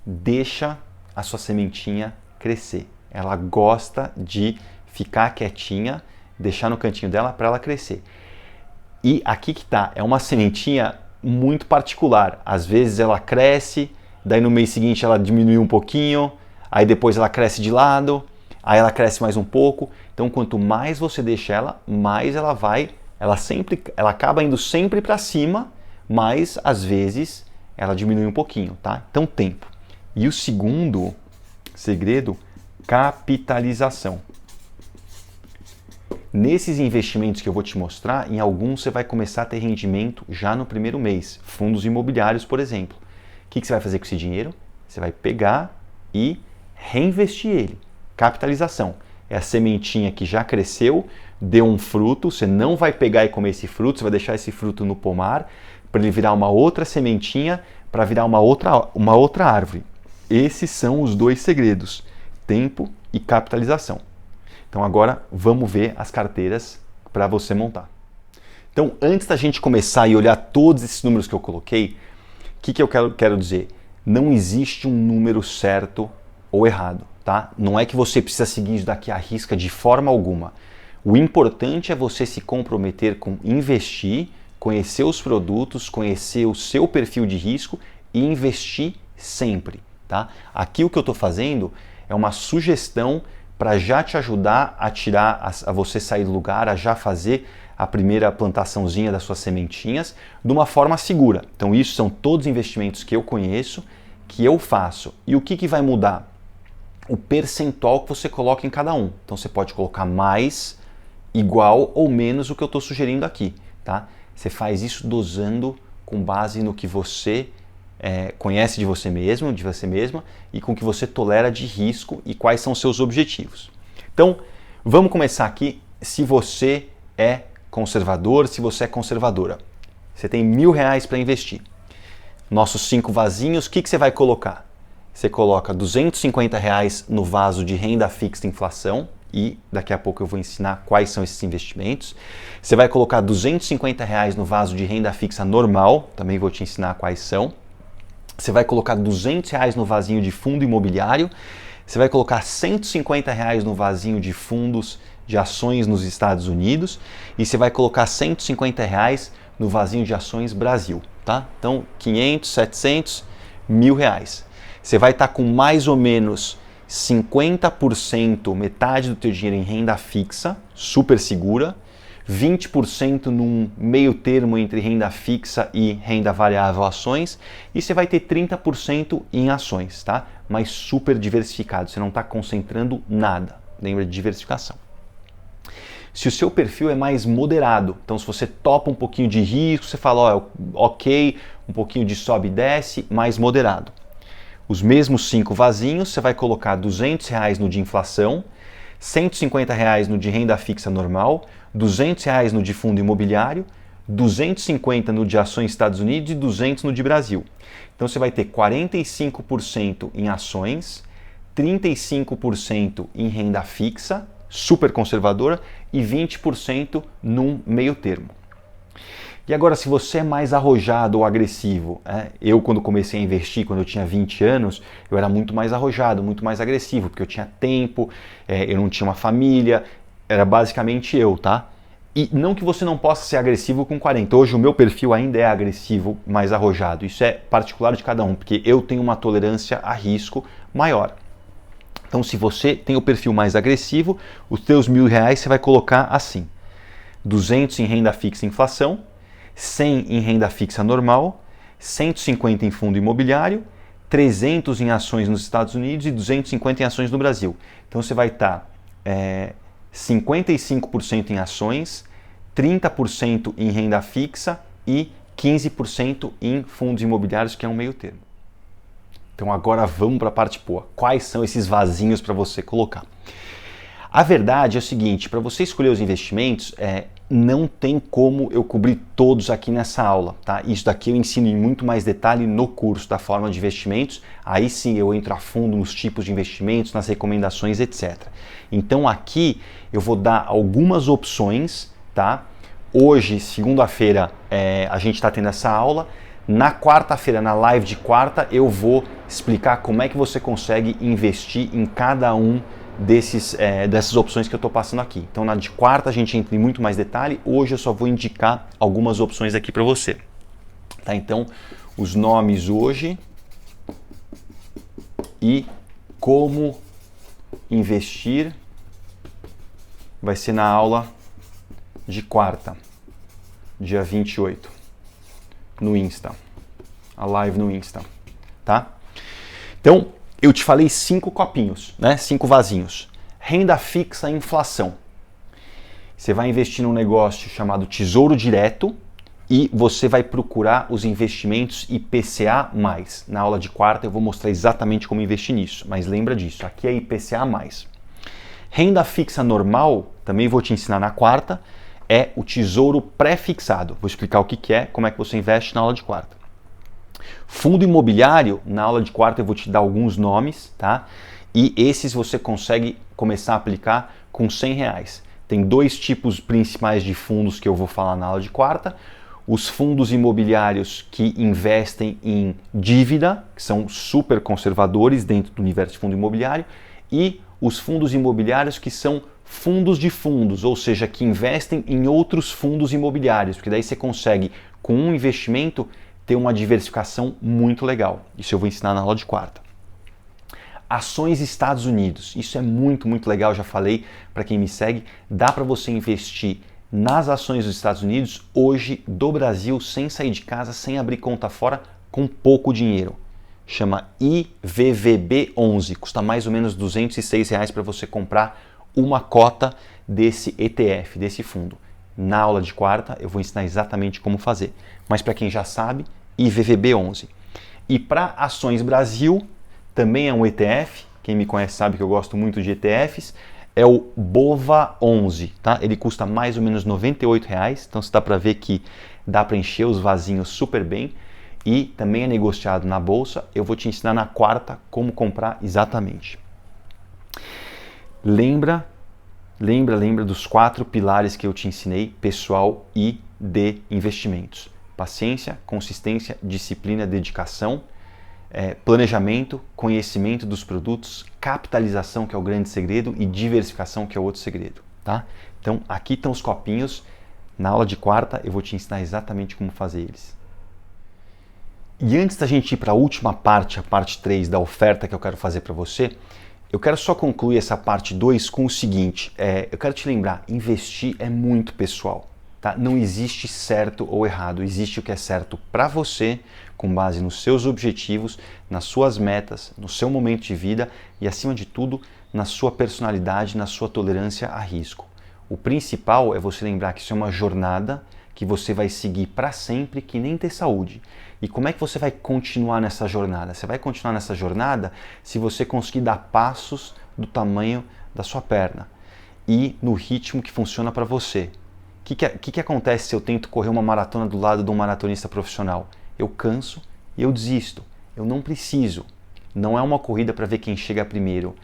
Deixa a sua sementinha crescer. Ela gosta de ficar quietinha, deixar no cantinho dela para ela crescer. E aqui que tá, é uma sementinha muito particular. Às vezes ela cresce, daí no mês seguinte ela diminui um pouquinho, aí depois ela cresce de lado, aí ela cresce mais um pouco. Então quanto mais você deixa ela, mais ela vai, ela acaba indo sempre para cima, mas às vezes ela diminui um pouquinho, tá? Então tempo. E o segundo segredo, capitalização. Nesses investimentos que eu vou te mostrar, em alguns você vai começar a ter rendimento já no primeiro mês. Fundos imobiliários, por exemplo. O que você vai fazer com esse dinheiro? Você vai pegar e reinvestir ele. Capitalização. É a sementinha que já cresceu, deu um fruto, você não vai pegar e comer esse fruto, você vai deixar esse fruto no pomar para ele virar uma outra sementinha, para virar uma outra árvore. Esses são os dois segredos, tempo e capitalização. Então agora vamos ver as carteiras para você montar. Então antes da gente começar e olhar todos esses números que eu coloquei, o que eu quero dizer? Não existe um número certo ou errado, tá? Não é que você precisa seguir isso daqui à risca de forma alguma. O importante é você se comprometer com investir, conhecer os produtos, conhecer o seu perfil de risco e investir sempre, tá? Aqui o que eu estou fazendo é uma sugestão para já te ajudar a tirar, a você sair do lugar, a já fazer a primeira plantaçãozinha das suas sementinhas de uma forma segura. Então isso são todos investimentos que eu conheço, que eu faço. E o que vai mudar? O percentual que você coloca em cada um. Então você pode colocar mais, igual ou menos o que eu estou sugerindo aqui, tá? Você faz isso dosando com base no que você conhece de você mesmo, de você mesma, e com o que você tolera de risco e quais são os seus objetivos. Então, vamos começar aqui. Se você é conservador, se você é conservadora, você tem R$1.000 para investir. Nossos 5 vasinhos, o que você vai colocar? Você coloca R$250 no vaso de renda fixa inflação, e daqui a pouco eu vou ensinar quais são esses investimentos. Você vai colocar R$250 no vaso de renda fixa normal, também vou te ensinar quais são. Você vai colocar R$200 no vasinho de fundo imobiliário. Você vai colocar R$150 no vasinho de fundos de ações nos Estados Unidos. E você vai colocar R$150 no vasinho de ações Brasil, tá? Então, 500, 700, R$1.000. Você vai estar com mais ou menos 50%, metade do teu dinheiro em renda fixa, super segura, 20% num meio termo entre renda fixa e renda variável ações, e você vai ter 30% em ações, tá? Mas super diversificado, você não está concentrando nada. Lembra de diversificação. Se o seu perfil é mais moderado, então se você topa um pouquinho de risco, você fala, ó, ok, um pouquinho de sobe e desce, mais moderado. Os mesmos 5 vasinhos, você vai colocar R$200 no de inflação, R$150 no de renda fixa normal, R$200 no de fundo imobiliário, 250 no de ações Estados Unidos e 200 no de Brasil. Então você vai ter 45% em ações, 35% em renda fixa, super conservadora, e 20% num meio termo. E agora, se você é mais arrojado ou agressivo, eu quando comecei a investir, quando eu tinha 20 anos, eu era muito mais arrojado, muito mais agressivo, porque eu tinha tempo, eu não tinha uma família, era basicamente eu, tá? E não que você não possa ser agressivo com 40. Hoje o meu perfil ainda é agressivo, mais arrojado. Isso é particular de cada um, porque eu tenho uma tolerância a risco maior. Então, se você tem o perfil mais agressivo, os teus R$1.000 você vai colocar assim: 200 em renda fixa e inflação, 100 em renda fixa normal, 150 em fundo imobiliário, 300 em ações nos Estados Unidos e 250 em ações no Brasil. Então você vai estar 55% em ações, 30% em renda fixa e 15% em fundos imobiliários, que é um meio termo. Então agora vamos para a parte boa. Quais são esses vasinhos para você colocar? A verdade é o seguinte, para você escolher os investimentos, não tem como eu cobrir todos aqui nessa aula, tá? Isso daqui eu ensino em muito mais detalhe no curso da Fórmula de Investimentos. Aí sim eu entro a fundo nos tipos de investimentos, nas recomendações, etc. Então aqui eu vou dar algumas opções, tá? Hoje, segunda-feira, a gente está tendo essa aula. Na quarta-feira, na live de quarta, eu vou explicar como é que você consegue investir em cada um dessas opções que eu estou passando aqui. Então, na de quarta a gente entra em muito mais detalhe. Hoje eu só vou indicar algumas opções aqui para você. Tá? Então, os nomes hoje e como investir vai ser na aula de quarta, dia 28, no Insta. A live no Insta, tá? Então, eu te falei 5 copinhos, né? 5 vasinhos. Renda fixa e inflação. Você vai investir num negócio chamado Tesouro Direto e você vai procurar os investimentos IPCA+. Na aula de quarta eu vou mostrar exatamente como investir nisso, mas lembra disso, aqui é IPCA+. Renda fixa normal, também vou te ensinar na quarta, é o tesouro pré-fixado. Vou explicar o que é, como é que você investe na aula de quarta. Fundo imobiliário, na aula de quarta eu vou te dar alguns nomes, tá? E esses você consegue começar a aplicar com R$100. Tem 2 tipos principais de fundos que eu vou falar na aula de quarta. Os fundos imobiliários que investem em dívida, que são super conservadores dentro do universo de fundo imobiliário, e os fundos imobiliários que são fundos de fundos, ou seja, que investem em outros fundos imobiliários, porque daí você consegue, com um investimento, ter uma diversificação muito legal. Isso eu vou ensinar na aula de quarta. Ações Estados Unidos. Isso é muito, muito legal, já falei para quem me segue. Dá para você investir nas ações dos Estados Unidos hoje do Brasil sem sair de casa, sem abrir conta fora, com pouco dinheiro. Chama IVVB11, custa mais ou menos R$206 para você comprar uma cota desse ETF, desse fundo. Na aula de quarta eu vou ensinar exatamente como fazer, mas para quem já sabe, IVVB11. E para Ações Brasil, também é um ETF, quem me conhece sabe que eu gosto muito de ETFs, é o BOVA11, tá? Ele custa mais ou menos R$98, então você dá para ver que dá para encher os vasinhos super bem e também é negociado na bolsa. Eu vou te ensinar na quarta como comprar exatamente. Lembra dos 4 pilares que eu te ensinei, pessoal e de investimentos. Paciência, consistência, disciplina, dedicação, planejamento, conhecimento dos produtos, capitalização, que é o grande segredo, e diversificação, que é o outro segredo, tá? Então, aqui estão os copinhos. Na aula de quarta, eu vou te ensinar exatamente como fazer eles. E antes da gente ir para a última parte, a parte 3 da oferta que eu quero fazer para você, eu quero só concluir essa parte 2 com o seguinte, eu quero te lembrar, investir é muito pessoal. Tá? Não existe certo ou errado, existe o que é certo para você, com base nos seus objetivos, nas suas metas, no seu momento de vida e, acima de tudo, na sua personalidade, na sua tolerância a risco. O principal é você lembrar que isso é uma jornada que você vai seguir para sempre, que nem ter saúde. E como é que você vai continuar nessa jornada? Você vai continuar nessa jornada se você conseguir dar passos do tamanho da sua perna e no ritmo que funciona para você. O que acontece se eu tento correr uma maratona do lado de um maratonista profissional? Eu canso e eu desisto. Eu não preciso. Não é uma corrida para ver quem chega primeiro.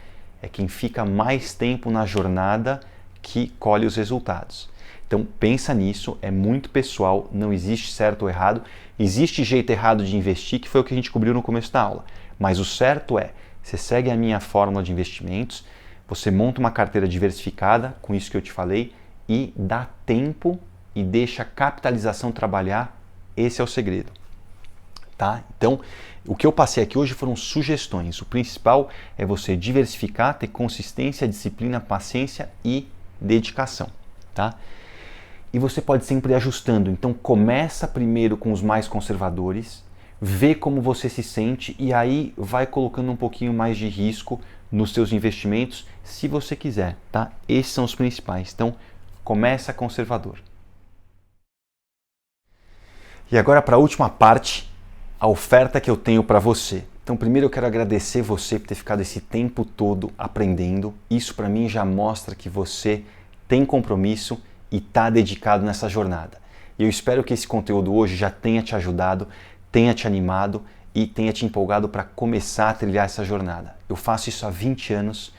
É quem fica mais tempo na jornada que colhe os resultados. Então pensa nisso, é muito pessoal, não existe certo ou errado. Existe jeito errado de investir, que foi o que a gente cobriu no começo da aula. Mas o certo é, você segue a minha fórmula de investimentos, você monta uma carteira diversificada, com isso que eu te falei, e dá tempo e deixa a capitalização trabalhar, esse é o segredo. Tá? Então, o que eu passei aqui hoje foram sugestões. O principal é você diversificar, ter consistência, disciplina, paciência e dedicação. Tá? E você pode sempre ir ajustando. Então, começa primeiro com os mais conservadores, vê como você se sente e aí vai colocando um pouquinho mais de risco nos seus investimentos, se você quiser. Tá? Esses são os principais. Então, começa conservador. E agora para a última parte, a oferta que eu tenho para você. Então primeiro eu quero agradecer você por ter ficado esse tempo todo aprendendo. Isso para mim já mostra que você tem compromisso e está dedicado nessa jornada. E eu espero que esse conteúdo hoje já tenha te ajudado, tenha te animado e tenha te empolgado para começar a trilhar essa jornada. Eu faço isso há 20 anos,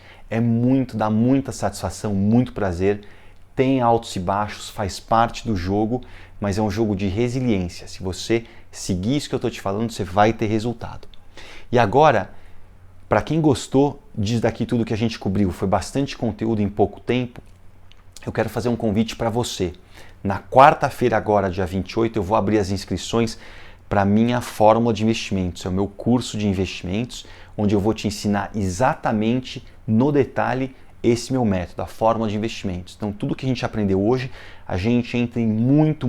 dá muita satisfação, muito prazer. Tem altos e baixos, faz parte do jogo, mas é um jogo de resiliência. Se você seguir isso que eu estou te falando, você vai ter resultado. E agora, para quem gostou disso daqui tudo que a gente cobriu, foi bastante conteúdo em pouco tempo, eu quero fazer um convite para você. Na quarta-feira agora, dia 28, eu vou abrir as inscrições para a minha fórmula de investimentos. É o meu curso de investimentos, onde eu vou te ensinar exatamente no detalhe esse meu método, a fórmula de investimentos. Então, tudo que a gente aprendeu hoje, a gente entra em muito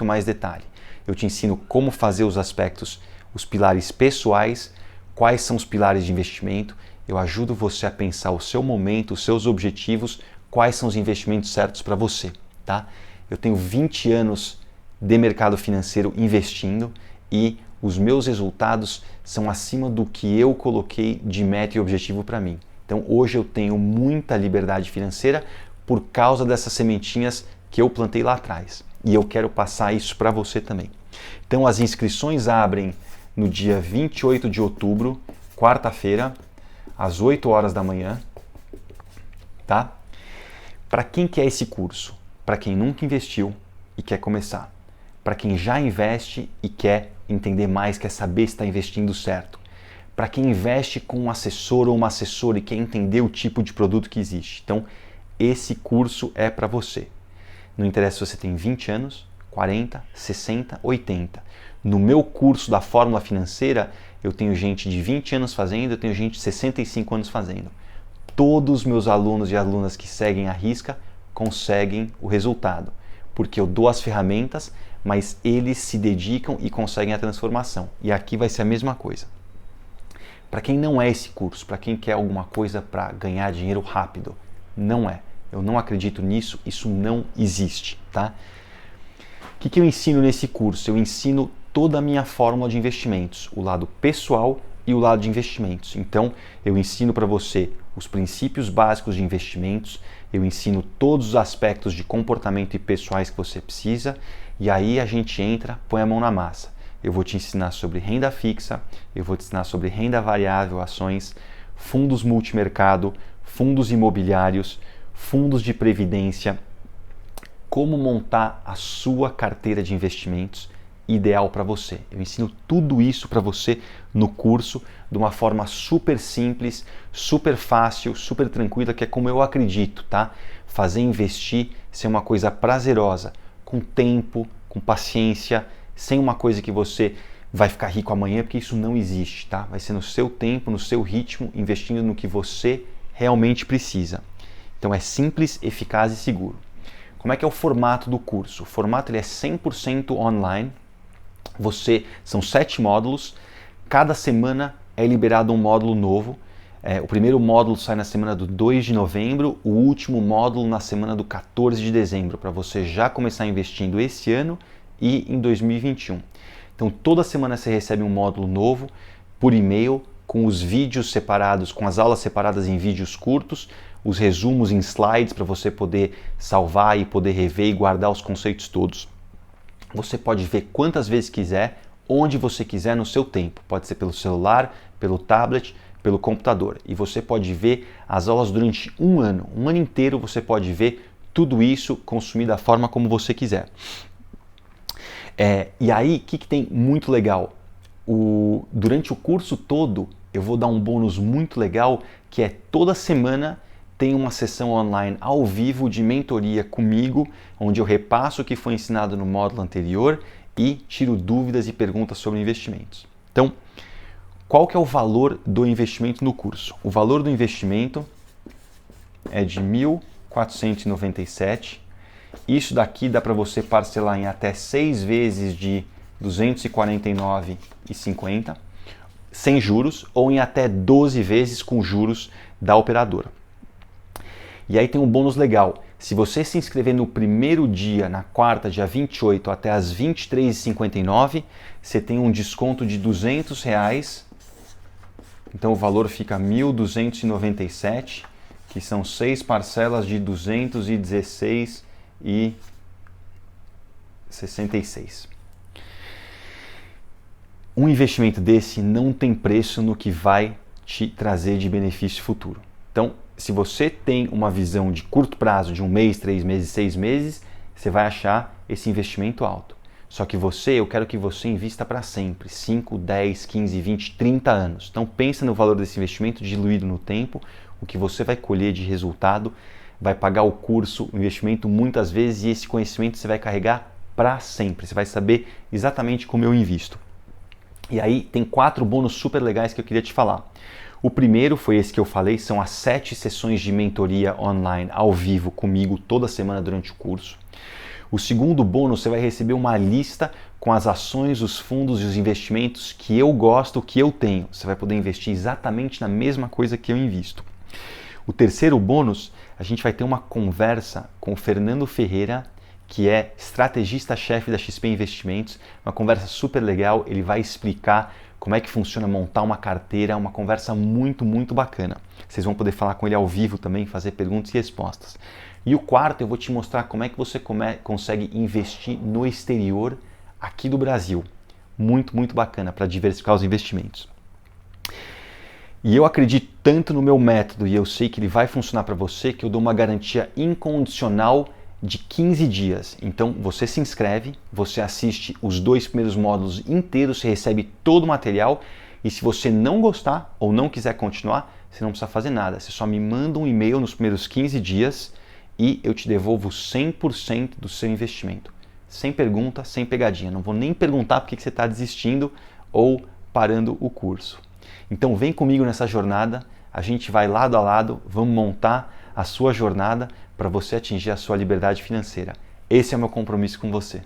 mais detalhe. Eu te ensino como fazer os aspectos, os pilares pessoais, quais são os pilares de investimento. Eu ajudo você a pensar o seu momento, os seus objetivos, quais são os investimentos certos para você, tá? Eu tenho 20 anos de mercado financeiro investindo e os meus resultados são acima do que eu coloquei de meta e objetivo para mim. Então hoje eu tenho muita liberdade financeira por causa dessas sementinhas que eu plantei lá atrás. E eu quero passar isso para você também. Então as inscrições abrem no dia 28 de outubro, quarta-feira, às 8 horas da manhã. Tá? Para quem quer esse curso? Para quem nunca investiu e quer começar. Para quem já investe e quer entender mais, quer saber se está investindo certo. Para quem investe com um assessor ou uma assessora e quer entender o tipo de produto que existe. Então, esse curso é para você. Não interessa se você tem 20 anos, 40, 60, 80. No meu curso da Fórmula Financeira, eu tenho gente de 20 anos fazendo, eu tenho gente de 65 anos fazendo. Todos os meus alunos e alunas que seguem a risca conseguem o resultado, porque eu dou as ferramentas, mas eles se dedicam e conseguem a transformação. E aqui vai ser a mesma coisa. Para quem não é esse curso, para quem quer alguma coisa para ganhar dinheiro rápido, não é. Eu não acredito nisso, isso não existe, tá? O que eu ensino nesse curso? Eu ensino toda a minha fórmula de investimentos, o lado pessoal e o lado de investimentos. Então, eu ensino para você os princípios básicos de investimentos, eu ensino todos os aspectos de comportamento e pessoais que você precisa, e aí a gente entra, põe a mão na massa. Eu vou te ensinar sobre renda fixa, eu vou te ensinar sobre renda variável, ações, fundos multimercado, fundos imobiliários, fundos de previdência, como montar a sua carteira de investimentos ideal para você. Eu ensino tudo isso para você no curso de uma forma super simples, super fácil, super tranquila, que é como eu acredito, tá? Fazer investir ser uma coisa prazerosa, com tempo, com paciência, sem uma coisa que você vai ficar rico amanhã, porque isso não existe, tá? Vai ser no seu tempo, no seu ritmo, investindo no que você realmente precisa. Então é simples, eficaz e seguro. Como é que é o formato do curso? O formato ele é 100% online. São 7 módulos, cada semana é liberado um módulo novo. O primeiro módulo sai na semana do 2 de novembro, o último módulo na semana do 14 de dezembro, para você já começar investindo esse ano e em 2021. Então toda semana você recebe um módulo novo por e-mail, com os vídeos separados, com as aulas separadas em vídeos curtos, os resumos em slides para você poder salvar e poder rever e guardar os conceitos todos. Você pode ver quantas vezes quiser, onde você quiser, no seu tempo. Pode ser pelo celular, pelo tablet, pelo computador. E você pode ver as aulas durante um ano inteiro você pode ver tudo isso, consumir da forma como você quiser. E aí, o que tem muito legal? Durante o curso todo, eu vou dar um bônus muito legal, que é toda semana tem uma sessão online ao vivo de mentoria comigo, onde eu repasso o que foi ensinado no módulo anterior e tiro dúvidas e perguntas sobre investimentos. Então, qual que é o valor do investimento no curso? O valor do investimento é de R$ 1.497. Isso daqui dá para você parcelar em até 6 vezes de R$ 249,50, sem juros, ou em até 12 vezes com juros da operadora. E aí tem um bônus legal. Se você se inscrever no primeiro dia, na quarta, dia 28, até as 23h59, você tem um desconto de R$ 200. Então o valor fica R$ 1.297, que são 6 parcelas de R$ 216,66. Um investimento desse não tem preço no que vai te trazer de benefício futuro. Então, se você tem uma visão de curto prazo, de 1 mês, 3 meses, 6 meses, você vai achar esse investimento alto. Só que eu quero que você invista para sempre, 5, 10, 15, 20, 30 anos. Então pensa no valor desse investimento diluído no tempo, o que você vai colher de resultado, vai pagar o curso, o investimento muitas vezes, e esse conhecimento você vai carregar para sempre. Você vai saber exatamente como eu invisto. E aí tem 4 bônus super legais que eu queria te falar. O primeiro foi esse que eu falei, são as 7 sessões de mentoria online ao vivo comigo toda semana durante o curso. O segundo bônus, você vai receber uma lista com as ações, os fundos e os investimentos que eu gosto, que eu tenho. Você vai poder investir exatamente na mesma coisa que eu invisto. O terceiro bônus, a gente vai ter uma conversa com o Fernando Ferreira, que é estrategista-chefe da XP Investimentos, uma conversa super legal, ele vai explicar como é que funciona montar uma carteira, uma conversa muito, muito bacana. Vocês vão poder falar com ele ao vivo também, fazer perguntas e respostas. E o quarto, eu vou te mostrar como é que você consegue investir no exterior aqui do Brasil. Muito, muito bacana para diversificar os investimentos. E eu acredito tanto no meu método e eu sei que ele vai funcionar para você que eu dou uma garantia incondicional de 15 dias. Então você se inscreve, você assiste os 2 primeiros módulos inteiros, você recebe todo o material e se você não gostar ou não quiser continuar, você não precisa fazer nada. Você só me manda um e-mail nos primeiros 15 dias e eu te devolvo 100% do seu investimento. sem pergunta, sem pegadinha. Não vou nem perguntar por que você está desistindo ou parando o curso. Então vem comigo nessa jornada, a gente vai lado a lado, vamos montar a sua jornada para você atingir a sua liberdade financeira. Esse é o meu compromisso com você.